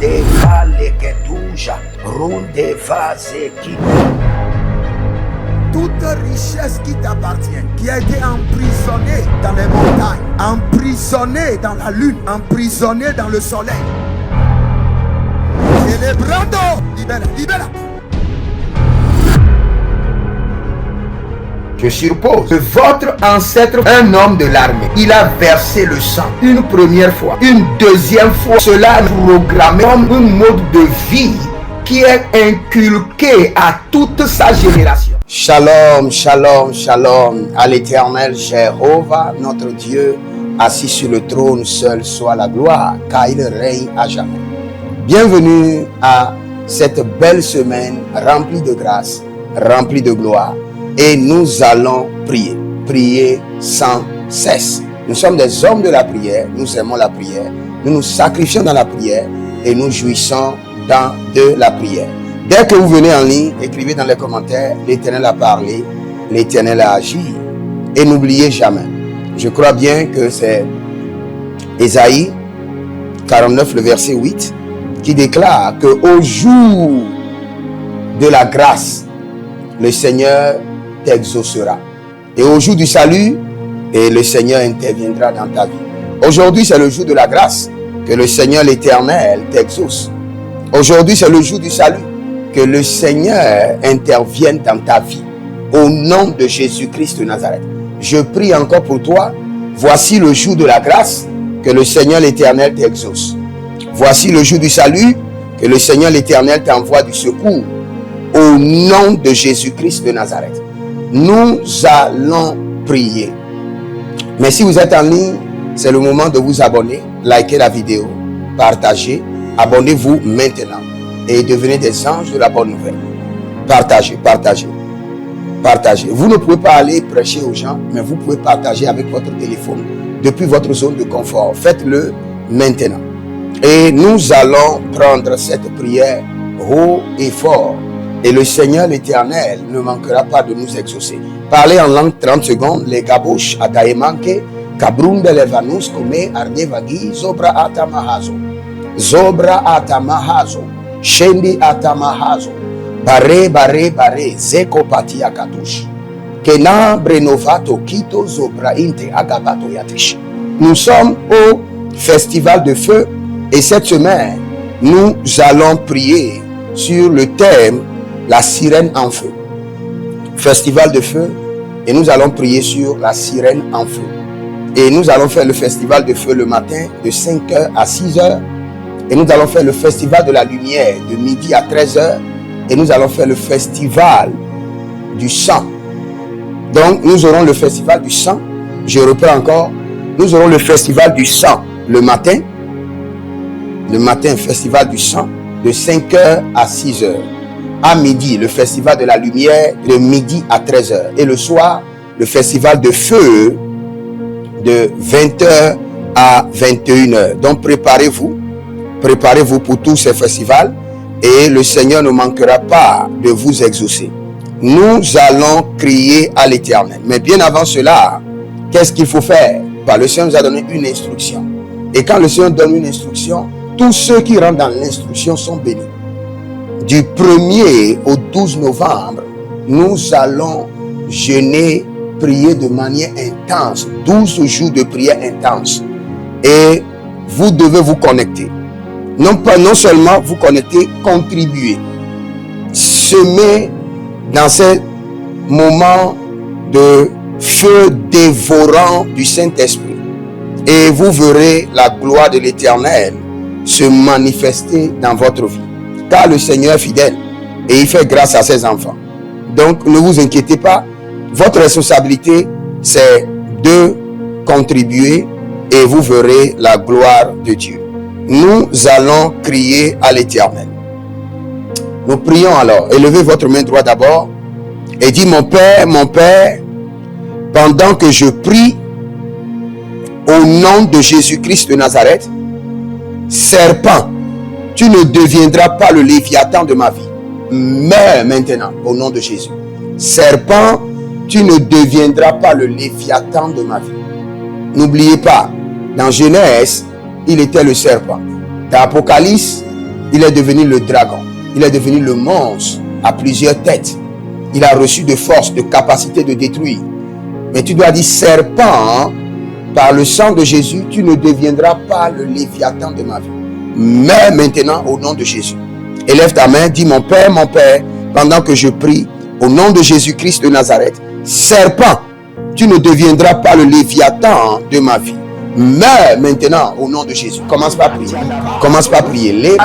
Toute richesse qui t'appartient, qui a été emprisonnée dans les montagnes, emprisonnée dans la lune, emprisonnée dans le soleil. Célébrando, libera, libera. Je suppose que votre ancêtre, un homme de l'armée, il a versé le sang une première fois, une deuxième fois. Cela est programmé comme un mode de vie qui est inculqué à toute sa génération. Shalom, shalom, shalom à l'Éternel Jéhovah, notre Dieu, assis sur le trône, seul soit la gloire, car il règne à jamais. Bienvenue à cette belle semaine remplie de grâce, remplie de gloire. Et nous allons prier sans cesse. Nous sommes des hommes de la prière, nous aimons la prière, nous nous sacrifions dans la prière et nous jouissons de la prière. Dès que vous venez en ligne, écrivez dans les commentaires, l'Éternel a parlé, l'Éternel a agi. Et n'oubliez jamais, je crois bien que c'est Ésaïe 49, le verset 8, qui déclare qu'au jour de la grâce, le Seigneur t'exaucera. Et au jour du salut, et le Seigneur interviendra dans ta vie. Aujourd'hui, c'est le jour de la grâce, que le Seigneur l'Éternel t'exauce. Aujourd'hui, c'est le jour du salut, que le Seigneur intervienne dans ta vie. Au nom de Jésus-Christ de Nazareth. Je prie encore pour toi. Voici le jour de la grâce, que le Seigneur l'Éternel t'exauce. Voici le jour du salut, que le Seigneur l'Éternel t'envoie du secours. Au nom de Jésus-Christ de Nazareth. Nous allons prier. Mais si vous êtes en ligne, c'est le moment de vous abonner, liker la vidéo, partager. Abonnez-vous maintenant et devenez des anges de la bonne nouvelle. Partagez, partagez, partagez. Vous ne pouvez pas aller prêcher aux gens, mais vous pouvez partager avec votre téléphone depuis votre zone de confort. Faites-le maintenant. Et nous allons prendre cette prière haut et fort. Et le Seigneur l'Éternel ne manquera pas de nous exaucer. Parlez en langue 30 secondes. Les gabouches ataemanke, kabrunde levanus kome arnevagi, zobra atamahazo. Zobra atamahazo. Shendi atamahazo. Bare, bare, bare, zeko pati akatush. Kena brenovato kito zobra inte agabato yatish. Nous sommes au festival de feu et cette semaine, nous allons prier sur le thème la sirène en feu. Festival de feu et nous allons prier sur la sirène en feu. Et nous allons faire le festival de feu le matin de 5h à 6h. Et nous allons faire le festival de la lumière de midi à 13h. Et nous allons faire le festival du sang. Donc nous aurons le festival du sang. Je reprends encore. Nous aurons le festival du sang le matin. Le matin, festival du sang de 5h à 6h. À midi, le festival de la lumière de midi à 13h. Et le soir, le festival de feu de 20h à 21h. Donc préparez-vous. Préparez-vous pour tous ces festivals. Et le Seigneur ne manquera pas de vous exaucer. Nous allons crier à l'Éternel. Mais bien avant cela, qu'est-ce qu'il faut faire? Le Seigneur nous a donné une instruction. Et quand le Seigneur donne une instruction, tous ceux qui rentrent dans l'instruction sont bénis. Du 1er au 12 novembre, nous allons jeûner, prier de manière intense. 12 jours de prière intense. Et vous devez vous connecter. Non seulement vous connecter, contribuer. Semer dans ces moments de feu dévorant du Saint-Esprit. Et vous verrez la gloire de l'Éternel se manifester dans votre vie. Car le Seigneur est fidèle et il fait grâce à ses enfants. Donc ne vous inquiétez pas. Votre responsabilité, c'est de contribuer et vous verrez la gloire de Dieu. Nous allons crier à l'Éternel. Nous prions alors. Élevez votre main droite d'abord et dis: mon Père, pendant que je prie au nom de Jésus-Christ de Nazareth, serpent, tu ne deviendras pas le Léviathan de ma vie. Meurs maintenant au nom de Jésus. Serpent, tu ne deviendras pas le Léviathan de ma vie. N'oubliez pas, dans Genèse, il était le serpent. Dans Apocalypse, Il est devenu le dragon. Il est devenu le monstre à plusieurs têtes. Il a reçu de force, de capacité de détruire. Mais tu dois dire, serpent, par le sang de Jésus, tu ne deviendras pas le Léviathan de ma vie. Mais maintenant, au nom de Jésus, élève ta main, dis, mon Père, pendant que je prie, au nom de Jésus-Christ de Nazareth, serpent, tu ne deviendras pas le Léviathan de ma vie. Mais maintenant, au nom de Jésus, commence par prier. Commence par prier. Les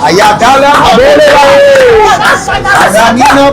Ayatala Azamino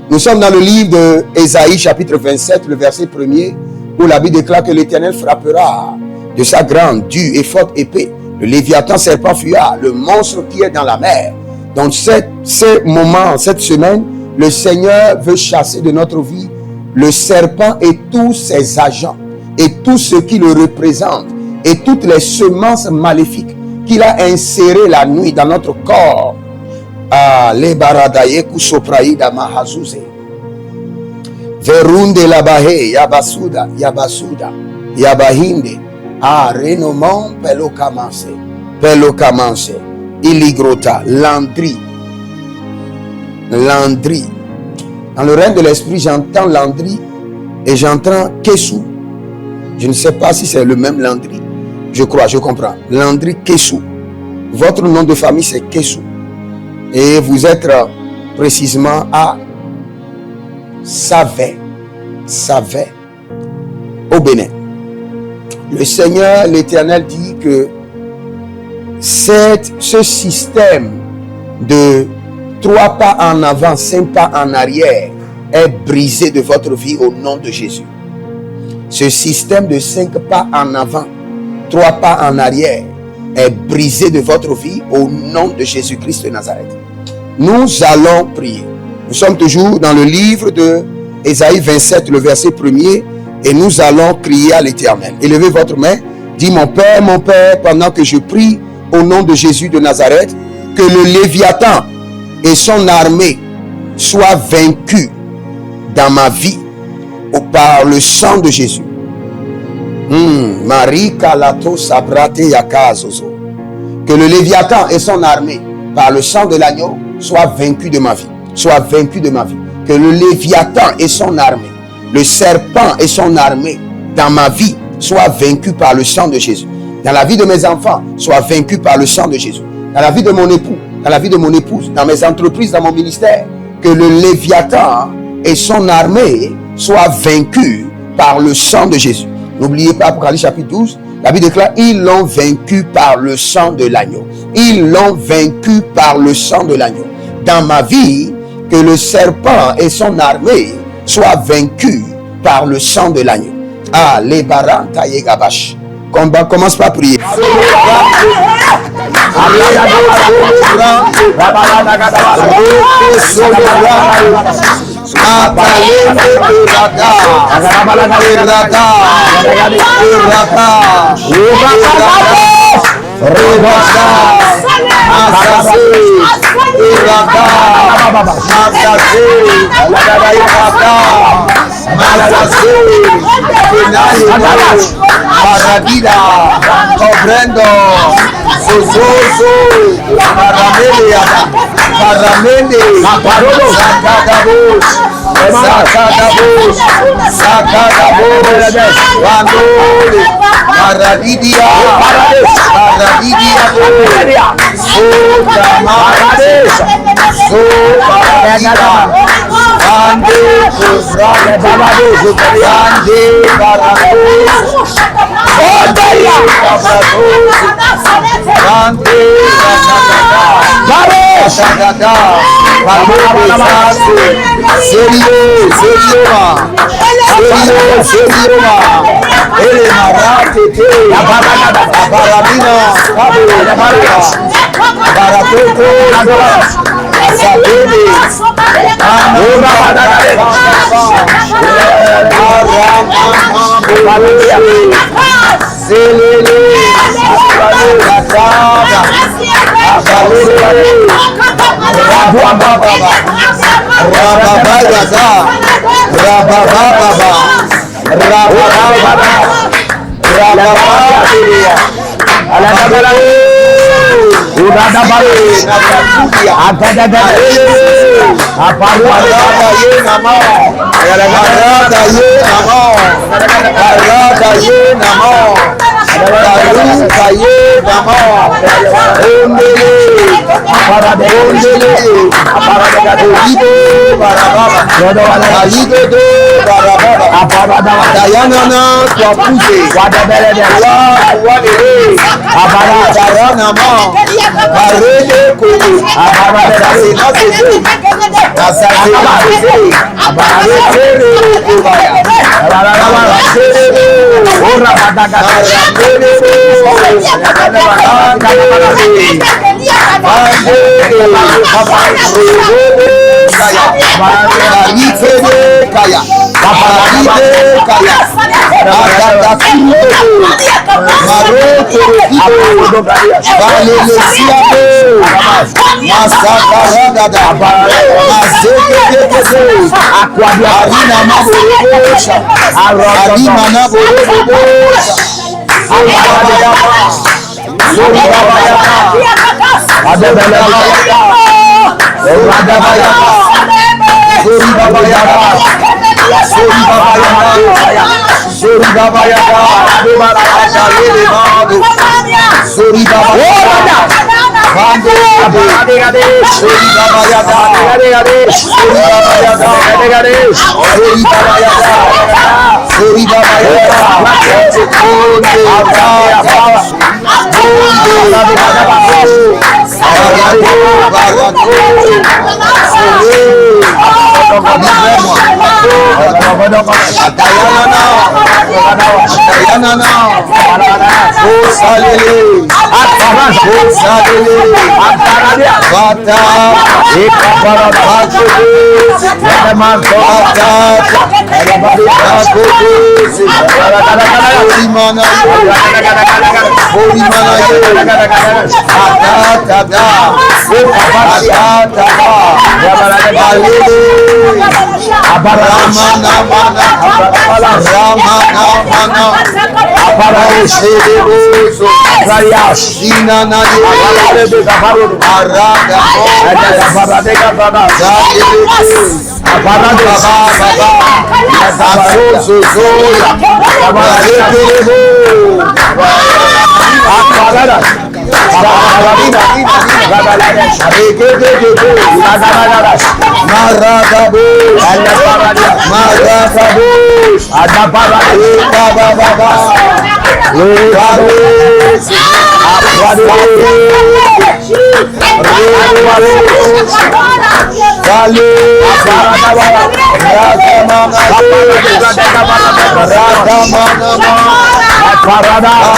Nous sommes dans le livre de Ésaïe chapitre 27, le verset 1er, où la Bible déclare que l'Éternel frappera de sa grande, dure et forte épée le Léviathan serpent fuira, le monstre qui est dans la mer. Donc ce moment, cette semaine, le Seigneur veut chasser de notre vie le serpent et tous ses agents et tout ce qui le représente et toutes les semences maléfiques qu'il a insérées la nuit dans notre corps. Ah, les baradaye kusopraïda mahazouze. Verunde labahe, yabasuda, yabahinde. Ah, renomon pelo kamance. Iligrota, landri. Dans le règne de l'esprit, j'entends Landry et j'entends Kessou. Je ne sais pas si c'est le même Landry. Je crois, je comprends. Landry Kessou. Votre nom de famille, c'est Kessou. Et vous êtes précisément à Savet, au Bénin. Le Seigneur, l'Éternel, dit que ce système de 3 pas en avant, 5 pas en arrière est brisé de votre vie au nom de Jésus. Ce système de 5 pas en avant, 3 pas en arrière est brisé de votre vie au nom de Jésus-Christ de Nazareth. Nous allons prier. Nous sommes toujours dans le livre de Ésaïe 27, le verset 1er, et nous allons crier à l'Éternel. Élevez votre main, dis mon Père, pendant que je prie au nom de Jésus de Nazareth, que le Léviathan et son armée soient vaincus dans ma vie par le sang de Jésus. Que le Léviathan et son armée par le sang de l'agneau soient vaincus de ma vie. Que le Léviathan et son armée, le serpent et son armée dans ma vie soient vaincus par le sang de Jésus. Dans la vie de mes enfants, soient vaincus par le sang de Jésus. Dans la vie de mon époux, dans la vie de mon épouse, dans mes entreprises, dans mon ministère, que le Léviathan et son armée soient vaincus par le sang de Jésus. N'oubliez pas, Apocalypse chapitre 12, la Bible déclare, ils l'ont vaincu par le sang de l'agneau. Ils l'ont vaincu par le sang de l'agneau. Dans ma vie, que le serpent et son armée soient vaincus par le sang de l'agneau. Ah, les barans taillés gabash. Commence par prier. Matalende Irada, Irada, Rebasa, Masase, Irada, Masase, Irada, Masase, Finayo, Maradida, Cobrendo, Sososo, Caramele, Caramele, Sacadabos, Sacadabos, Sacadabos, Bandole, Maradidia, Maradidia, Sotamare, Sotamara, Ande, Ande, Barados,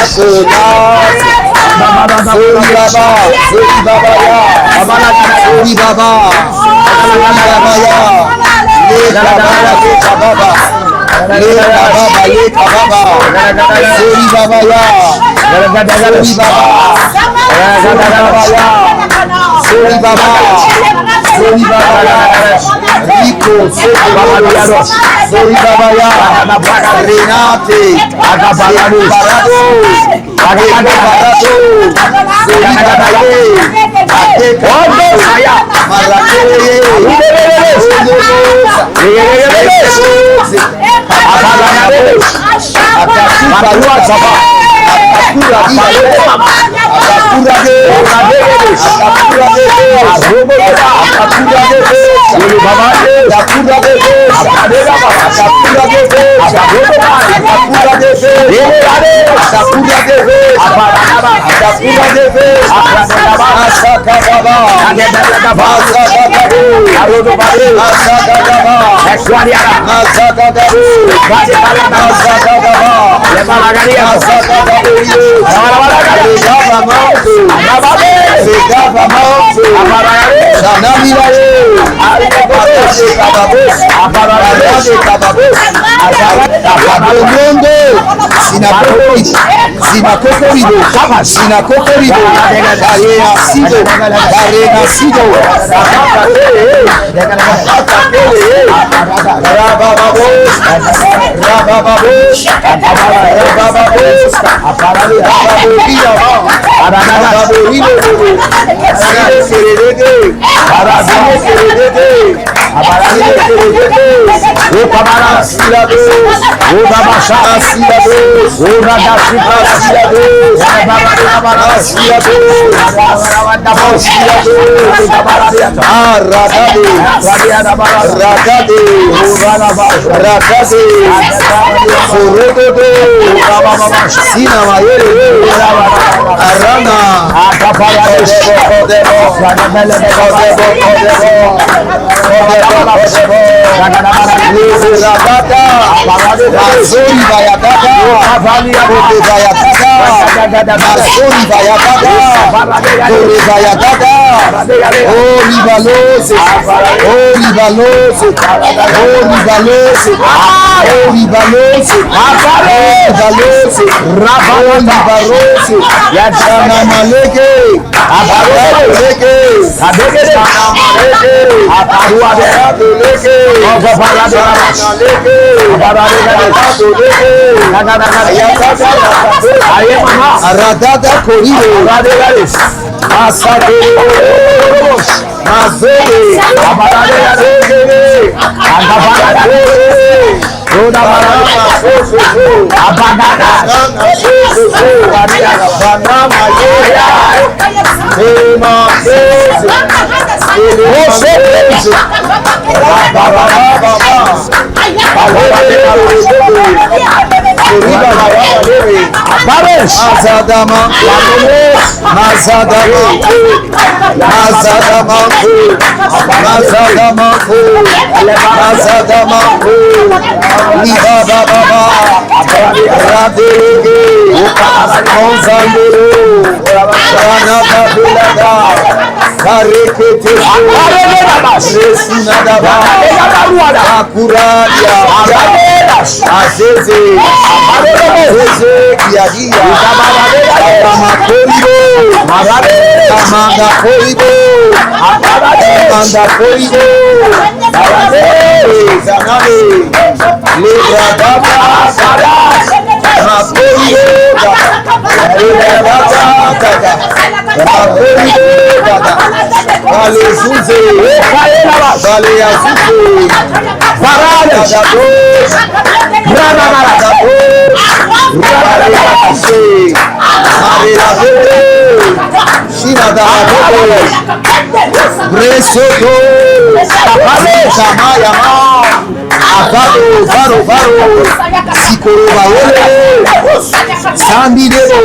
Sandidebo,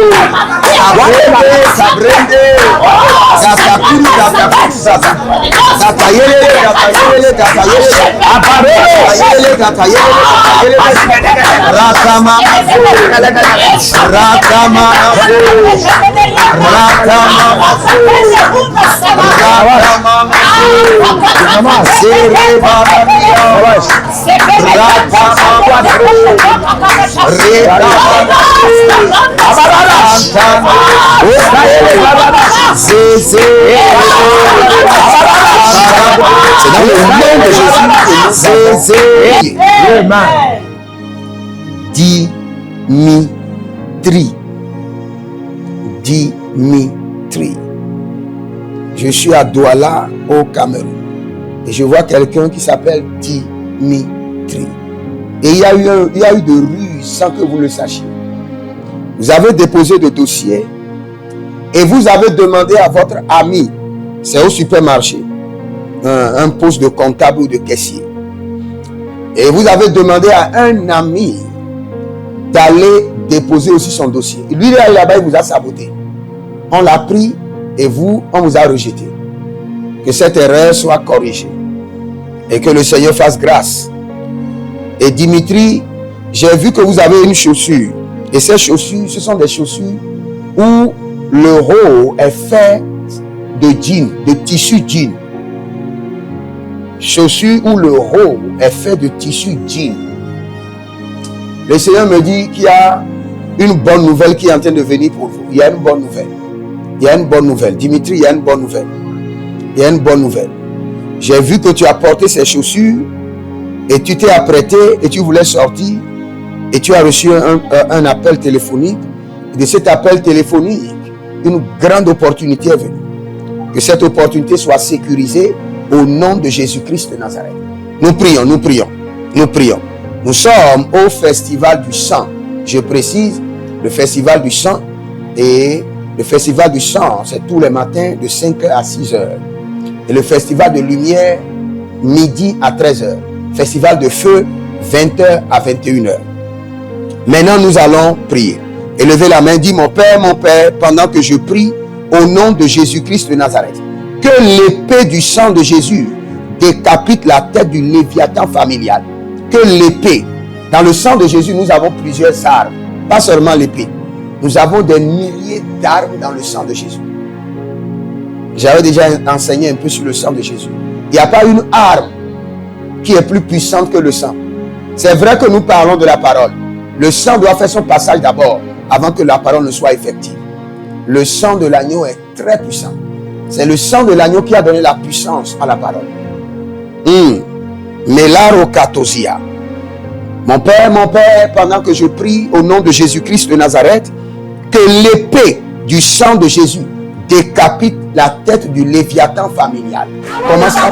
Abrende, Sabrende, Gatakuru Dimitri. Je suis à Douala, au Cameroun. Et je vois quelqu'un qui s'appelle Dimitri. Et il y a eu de ruses sans que vous le sachiez. Vous avez déposé de dossiers et vous avez demandé à votre ami, c'est au supermarché, un poste de comptable ou de caissier. Et vous avez demandé à un ami d'aller déposer aussi son dossier. Lui, là-bas, il vous a saboté. On l'a pris et vous, on vous a rejeté. Que cette erreur soit corrigée et que le Seigneur fasse grâce. Et Dimitri, j'ai vu que vous avez une chaussure. Et ces chaussures, ce sont des chaussures où le haut est fait de jean, de tissu jean. Chaussures où le haut est fait de tissu jean. Le Seigneur me dit qu'il y a une bonne nouvelle qui est en train de venir pour vous. Il y a une bonne nouvelle. Il y a une bonne nouvelle. Dimitri, il y a une bonne nouvelle. Il y a une bonne nouvelle. J'ai vu que tu as porté ces chaussures et tu t'es apprêté et tu voulais sortir et tu as reçu un appel téléphonique. Et de cet appel téléphonique, une grande opportunité est venue. Que cette opportunité soit sécurisée au nom de Jésus-Christ de Nazareth. Nous prions, nous prions, nous prions. Nous sommes au festival du sang. Je précise, le festival du sang. Et le festival du sang, c'est tous les matins de 5h à 6h. Et le festival de lumière, midi à 13h. Festival de feu, 20h à 21h. Maintenant, nous allons prier. Élevez la main, dis mon Père, pendant que je prie au nom de Jésus-Christ de Nazareth. Que l'épée du sang de Jésus décapite la tête du Léviathan familial. Que l'épée, dans le sang de Jésus, nous avons plusieurs armes. Pas seulement l'épée. Nous avons des milliers d'armes dans le sang de Jésus. J'avais déjà enseigné un peu sur le sang de Jésus. Il n'y a pas une arme qui est plus puissante que le sang. C'est vrai que nous parlons de la parole. Le sang doit faire son passage d'abord, avant que la parole ne soit effective. Le sang de l'agneau est très puissant. C'est le sang de l'agneau qui a donné la puissance à la parole. Melaro Katosia. Mon Père, pendant que je prie au nom de Jésus-Christ de Nazareth, que l'épée du sang de Jésus décapite la tête du Léviathan familial. Commence par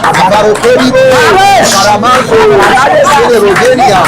Abarokeribo, Abaramanto, Rogeria,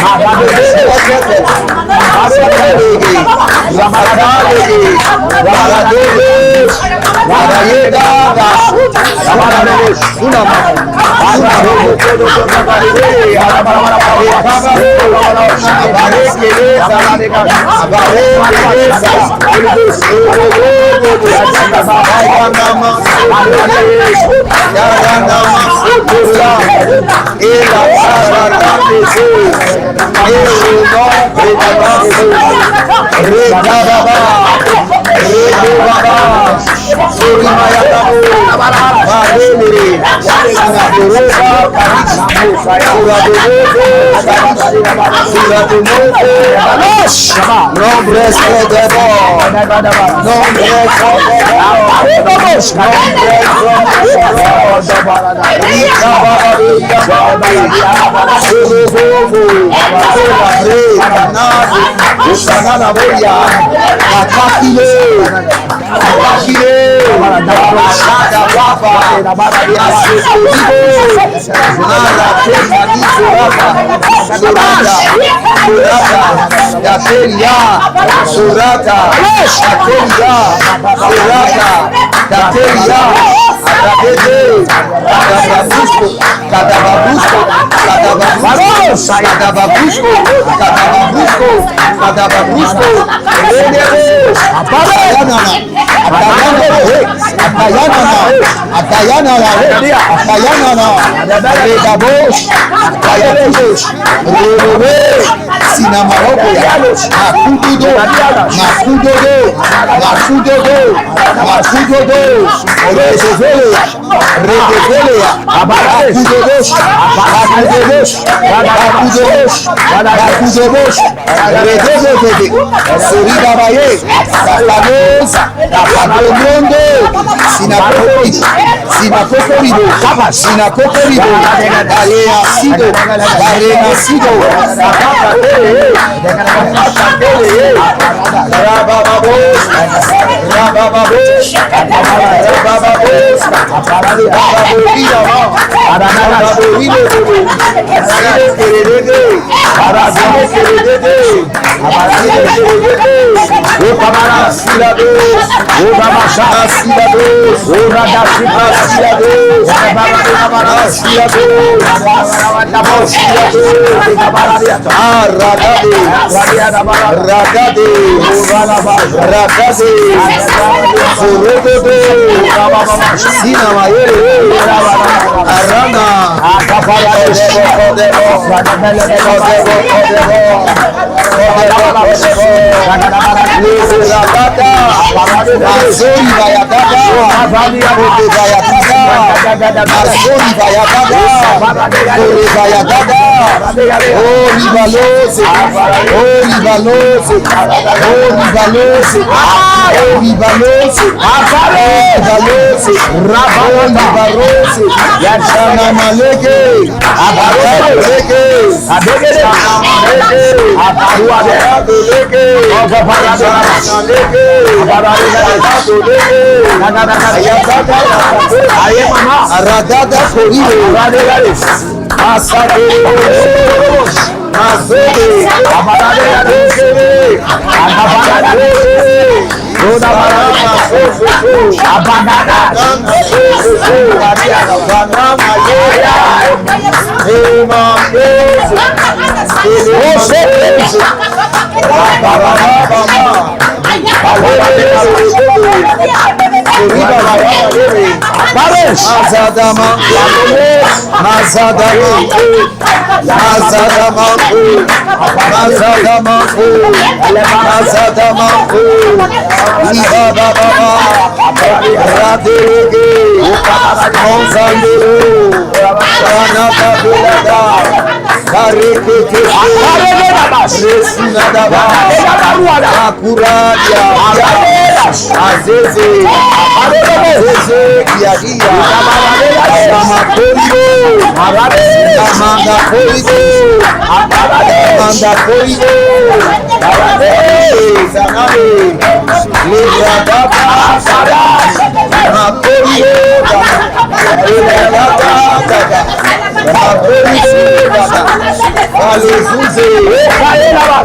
Balezuze,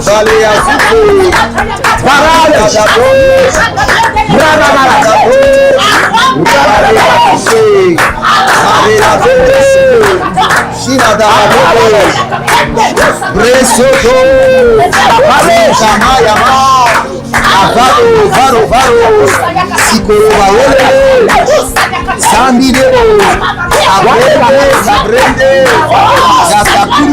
Baleazuze, Parales, Bresoto, Samayama, Varo, Sikorobaole, Sandideo, Abrende, Gatakuru,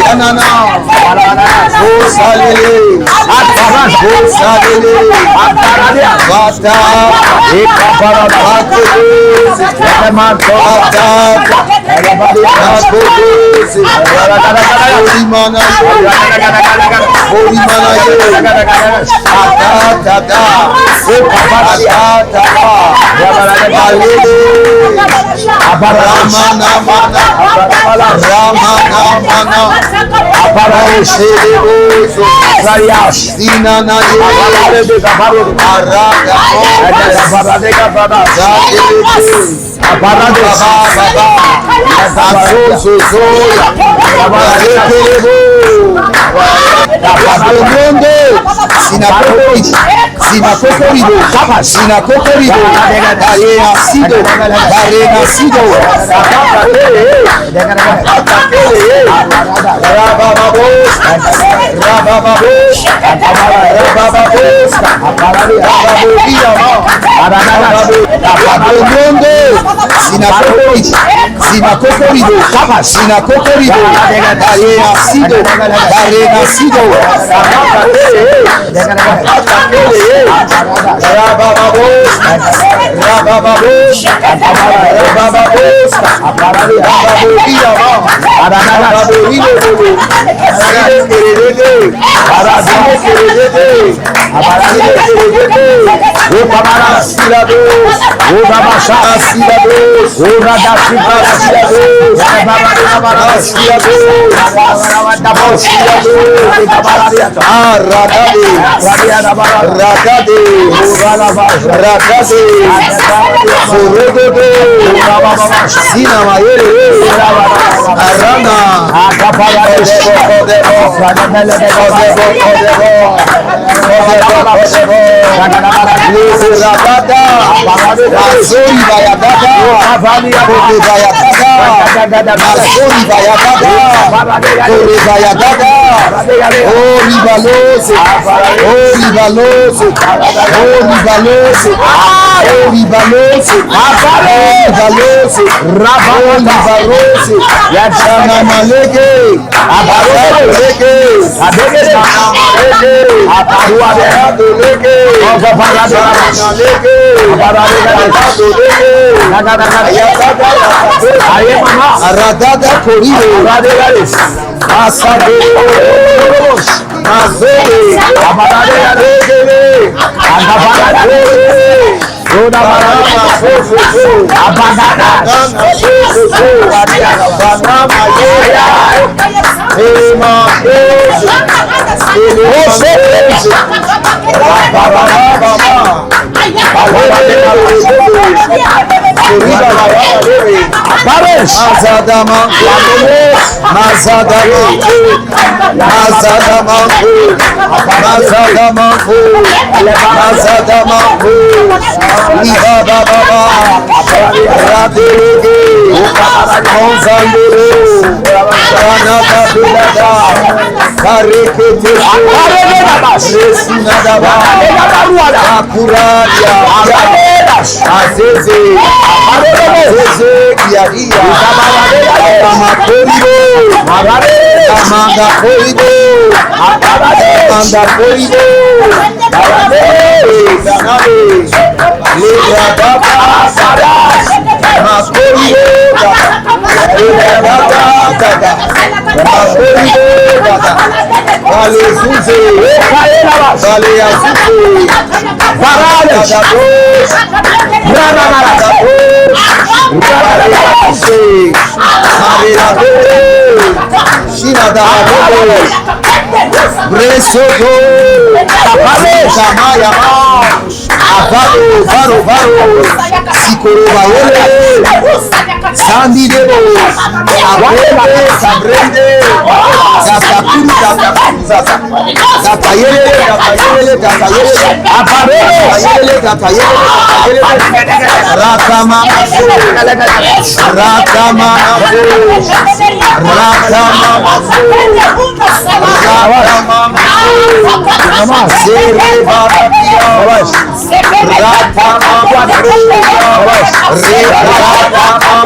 Yanana, Osalele, Osalele, Bata,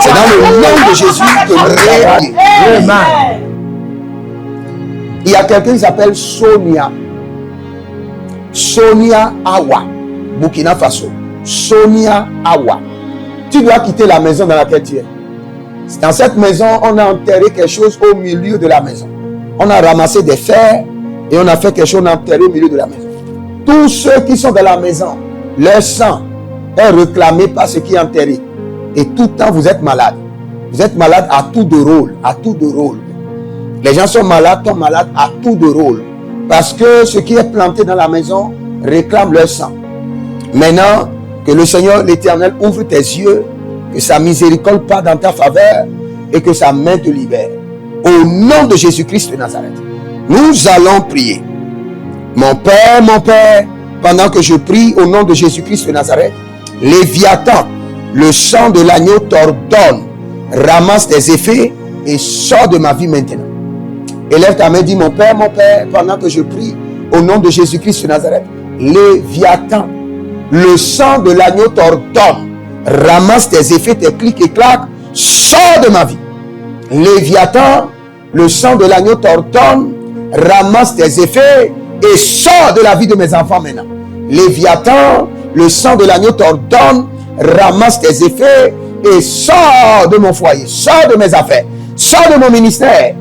C'est dans le nom de Jésus que nous prions. Il y a quelqu'un qui s'appelle Sonia. Sonia Awa, Burkina Faso. Sonia Awa. Tu dois quitter la maison dans laquelle tu es. Dans cette maison, on a enterré quelque chose au milieu de la maison. On a ramassé des fers et on a fait quelque chose, on a enterré au milieu de la maison. Tous ceux qui sont dans la maison, leur sang est réclamé par ce qui est enterré. Et tout le temps, vous êtes malade. Vous êtes malade à tour de rôle. À tour de rôle. Les gens sont malades, tombent malades à tour de rôle. Parce que ce qui est planté dans la maison réclame leur sang. Maintenant, que le Seigneur l'Éternel ouvre tes yeux, que sa miséricorde part dans ta faveur et que sa main te libère. Au nom de Jésus-Christ de Nazareth, nous allons prier. Mon Père, pendant que je prie au nom de Jésus-Christ de Nazareth, Léviathan, le sang de l'agneau t'ordonne, ramasse tes effets et sors de ma vie maintenant. Élève ta main, dis mon Père, pendant que je prie au nom de Jésus-Christ de Nazareth, Léviathan, le sang de l'agneau t'ordonne, ramasse tes effets, tes clics et claques, sors de ma vie. Léviathan, le sang de l'agneau t'ordonne, ramasse tes effets et sors de la vie de mes enfants maintenant. Léviathan, le sang de l'agneau t'ordonne, ramasse tes effets et sors de mon foyer, sors de mes affaires, sors de mon ministère.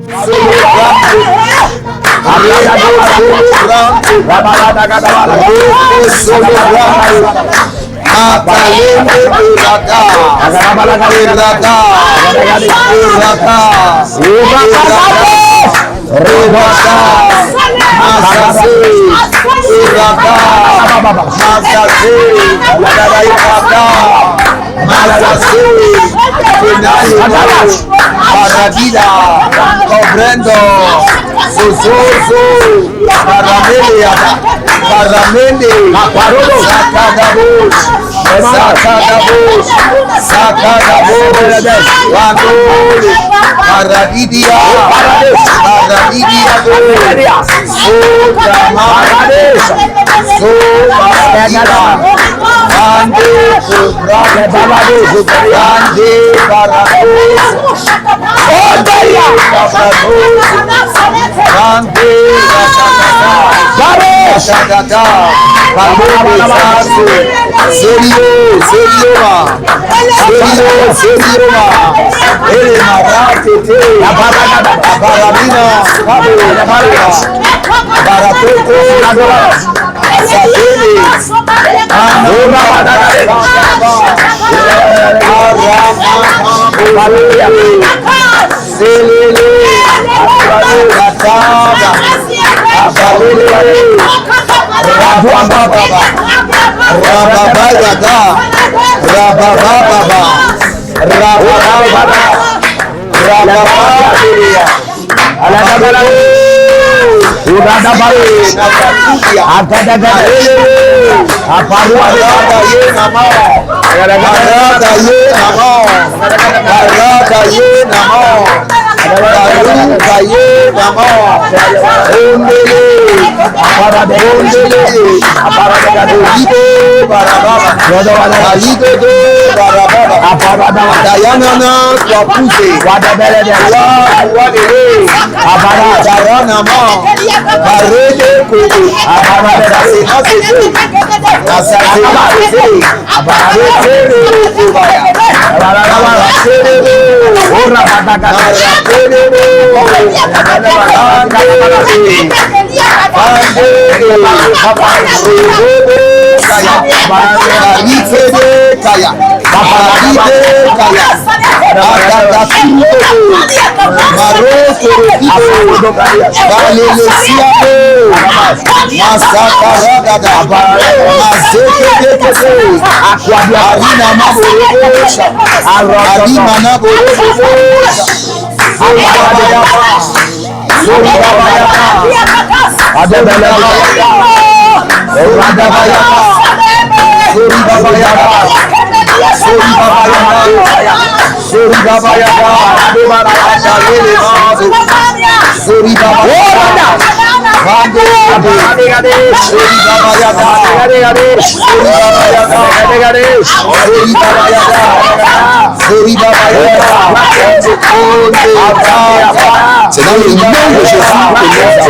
C'est dans le nom de Jésus que nous avons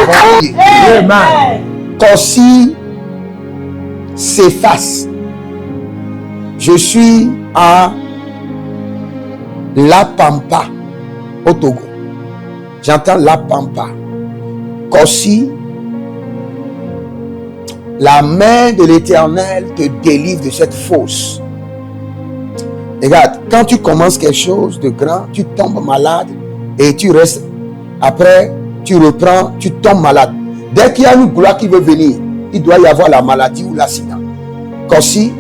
Amen. Kossi s'efface. Je suis à La Pampa, au Togo. J'entends La Pampa. Kossi, la main de l'Éternel te délivre de cette fosse. Regarde, quand tu commences quelque chose de grand, tu tombes malade et tu restes. Après, tu reprends, tu tombes malade. Dès qu'il y a une gloire qui veut venir, il doit y avoir la maladie ou l'accident. Kossi,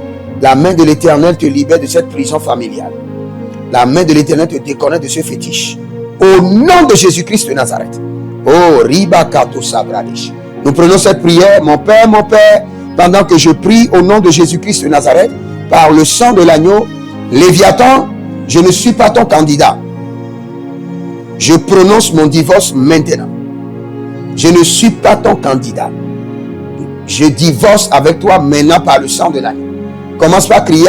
la main de l'Éternel te libère de cette prison familiale. La main de l'Éternel te déconnecte de ce fétiche. Au nom de Jésus-Christ de Nazareth. Oh, Riba Kato Sabradish. Nous prenons cette prière, mon Père, pendant que je prie au nom de Jésus-Christ de Nazareth, par le sang de l'agneau, Léviathan, je ne suis pas ton candidat. Je prononce mon divorce maintenant. Je ne suis pas ton candidat. Je divorce avec toi maintenant par le sang de l'agneau. Commence par crier.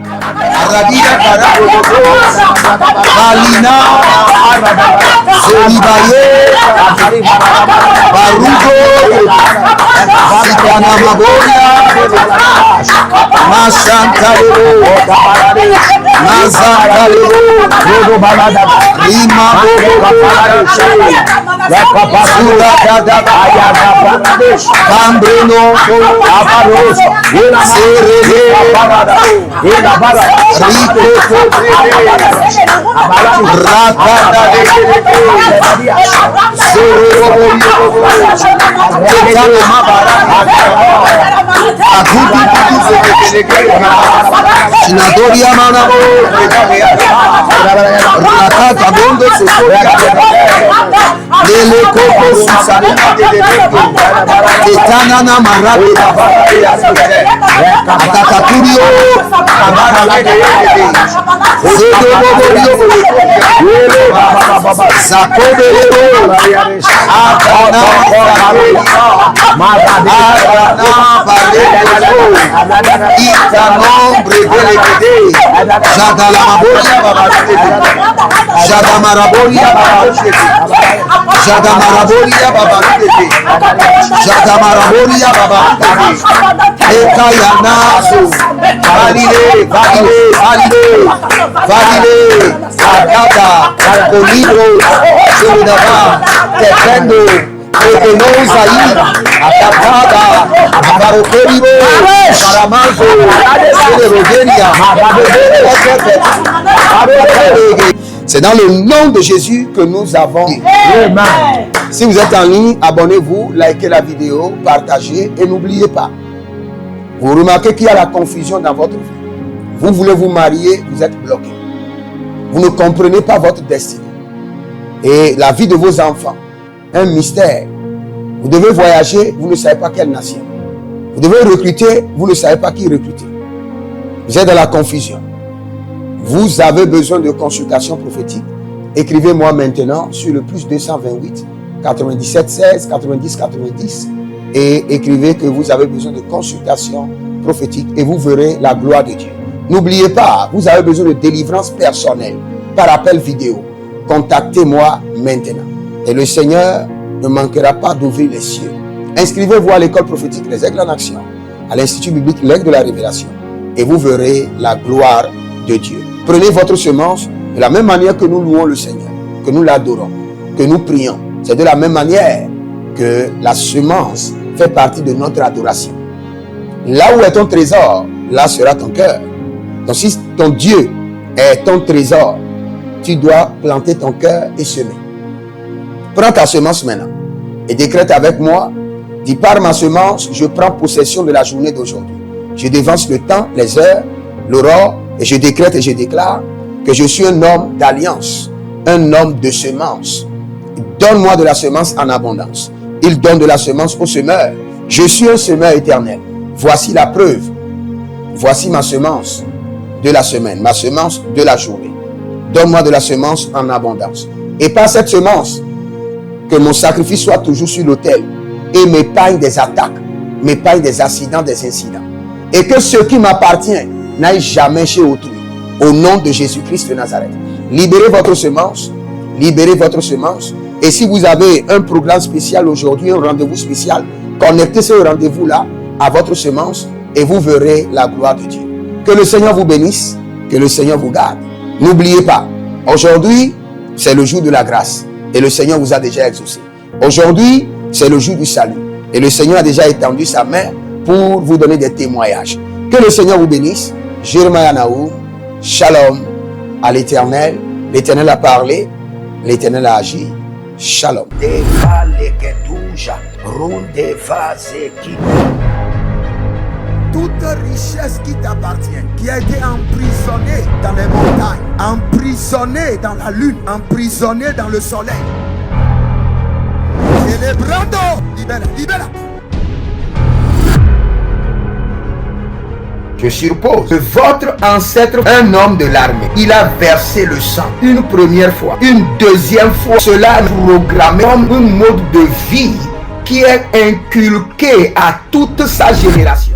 C'est dans le nom de Jésus que nous avons. Amen. Si vous êtes en ligne, abonnez-vous, likez la vidéo, partagez et n'oubliez pas. Vous remarquez qu'il y a la confusion dans votre vie. Vous voulez vous marier, vous êtes bloqué. Vous ne comprenez pas votre destinée. Et la vie de vos enfants, un mystère. Vous devez voyager, vous ne savez pas quelle nation. Vous devez recruter, vous ne savez pas qui recruter. Vous êtes dans la confusion. Vous avez besoin de consultation prophétique. Écrivez-moi maintenant sur le plus 228 97 16 90 90 et écrivez que vous avez besoin de consultation prophétique et vous verrez la gloire de Dieu. N'oubliez pas, vous avez besoin de délivrance personnelle par appel vidéo. Contactez-moi maintenant. Et le Seigneur ne manquera pas d'ouvrir les cieux. Inscrivez-vous à l'école prophétique Les Aigles en Action, à l'Institut biblique L'Aigle de la Révélation, et vous verrez la gloire de Dieu. Prenez votre semence de la même manière que nous louons le Seigneur, que nous l'adorons, que nous prions. C'est de la même manière que la semence fait partie de notre adoration. Là où est ton trésor, là sera ton cœur. Donc si ton Dieu est ton trésor, tu dois planter ton cœur et semer. Prends ta semence maintenant et décrète avec moi. Dis par ma semence, je prends possession de la journée d'aujourd'hui. Je dévance le temps, les heures, l'aurore, et je décrète et je déclare que je suis un homme d'alliance, un homme de semence. Donne-moi de la semence en abondance. Il donne de la semence au semeur. Je suis un semeur éternel. Voici la preuve. Voici ma semence de la semaine, ma semence de la journée. Donne-moi de la semence en abondance. Et par cette semence, que mon sacrifice soit toujours sur l'autel et m'épargne des attaques, m'épargne des accidents, des incidents. Et que ce qui m'appartient n'aille jamais chez autrui. Au nom de Jésus-Christ de Nazareth. Libérez votre semence Et si vous avez un programme spécial aujourd'hui, un rendez-vous spécial, connectez ce rendez-vous-là à votre semence et vous verrez la gloire de Dieu. Que le Seigneur vous bénisse, que le Seigneur vous garde. N'oubliez pas, aujourd'hui, c'est le jour de la grâce et le Seigneur vous a déjà exaucé. Aujourd'hui, c'est le jour du salut et le Seigneur a déjà étendu sa main pour vous donner des témoignages. Que le Seigneur vous bénisse. Jeremiah Naoum, shalom à l'Éternel. L'Éternel a parlé, l'Éternel a agi. Shalom. Toute richesse qui t'appartient, qui a été emprisonnée dans les montagnes, emprisonnée dans la lune, emprisonnée dans le soleil. Célébrando, libera, libera. Je suppose que votre ancêtre, un homme de l'armée, il a versé le sang une première fois, une deuxième fois. Cela est programmé comme un mode de vie qui est inculqué à toute sa génération.